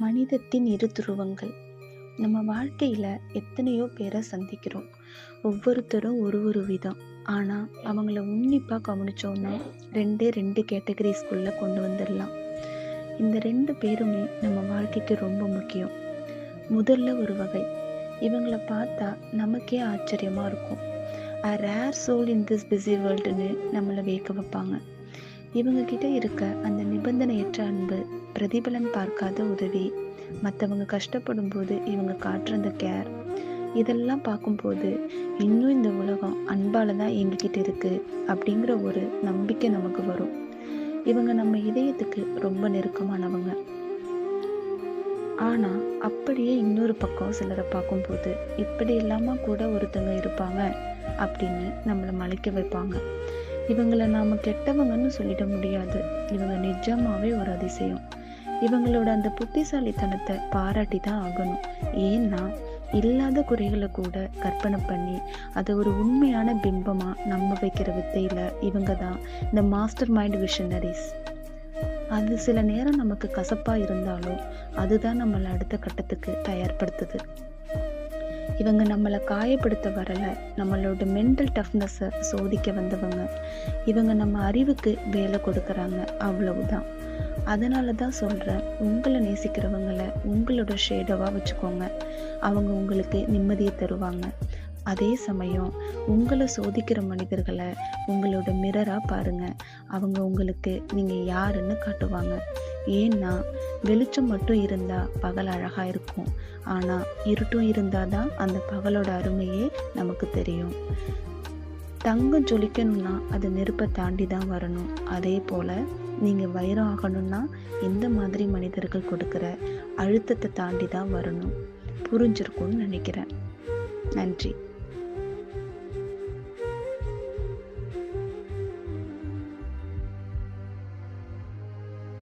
மனிதத்தின் இரு துருவங்கள். நம்ம வாழ்க்கையில் எத்தனையோ பேரை சந்திக்கிறோம். ஒவ்வொருத்தரும் ஒரு விதம். ஆனால் அவங்கள உன்னிப்பாக கவனிச்சோன்னா ரெண்டு கேட்டகரிஸ்குள்ளே கொண்டு வந்துடலாம். இந்த 2 பேருமே நம்ம வாழ்க்கைக்கு ரொம்ப முக்கியம். முதல்ல ஒரு வகை. இவங்களை பார்த்தா நமக்கே ஆச்சரியமாக இருக்கும். A rare soul in this busy worldன்னு நம்மளை வியக்க வைப்பாங்க. இவங்க கிட்ட இருக்க அந்த நிபந்தனையற்ற அன்பு, பிரதிபலன் பார்க்காத உதவி, மற்றவங்க கஷ்டப்படும் போது இவங்க காட்டுற அந்த கேர், இதெல்லாம் பார்க்கும்போது இன்னும் இந்த உலகம் அன்பால தான் எங்ககிட்ட இருக்கு அப்படிங்கிற ஒரு நம்பிக்கை நமக்கு வரும். இவங்க நம்ம இதயத்துக்கு ரொம்ப நெருக்கமானவங்க. ஆனால் அப்படியே இன்னொரு பக்கம் சிலரை பார்க்கும்போது இப்படி இல்லாமல் கூட ஒருத்தங்க இருப்பாங்க அப்படின்னு நம்மளை மலைக்க வைப்பாங்க. இவங்களை நாம் கெட்டவங்கன்னு சொல்லிட முடியாது. இவங்க நிஜமாவே ஒரு அதிசயம். இவங்களோட அந்த புத்திசாலித்தனத்தை பாராட்டி தான் ஆகணும். ஏன்னா இல்லாத குறைகளை கூட கற்பனை பண்ணி அதை ஒரு உண்மையான பிம்பமாக நம்ப வைக்கிற வித்தையில் இவங்க தான் இந்த மாஸ்டர் மைண்ட் விஷனரிஸ். அது சில நேரம் நமக்கு கசப்பாக இருந்தாலும் அதுதான் நம்மளை அடுத்த கட்டத்துக்கு தயார்படுத்துது. இவங்க நம்மளை காயப்படுத்த வரலை, நம்மளோட மென்டல் டஃப்னஸை சோதிக்க வந்தவங்க. இவங்க நம்ம அறிவுக்கு வேலை கொடுக்குறாங்க, அவ்வளவுதான். அதனால தான் சொல்கிறேன், உங்களை நேசிக்கிறவங்களை உங்களோட ஷேடோவாக வச்சுக்கோங்க. அவங்க உங்களுக்கு நிம்மதியை தருவாங்க. அதே சமயம் உங்களை சோதிக்கிற மனிதர்களை உங்களோட மிரராக பாருங்கள். அவங்க உங்களுக்கு நீங்கள் யாருன்னு காட்டுவாங்க. ஏன்னா வெளிச்சம் மட்டும் இருந்தால் பகல் அழகாக இருக்கும். ஆனால் இருட்டும் இருந்தால் தான் அந்த பகலோட அருமையே நமக்கு தெரியும். தங்கம் ஜொலிக்கணும்னா அது நெருப்பை தாண்டி தான் வரணும். அதே போல் நீங்கள் வைரம் ஆகணும்னா இந்த மாதிரி மனிதர்கள் கொடுக்குற அழுத்தத்தை தாண்டி தான் வரணும். புரிஞ்சிருக்கும்னு நினைக்கிறேன். நன்றி.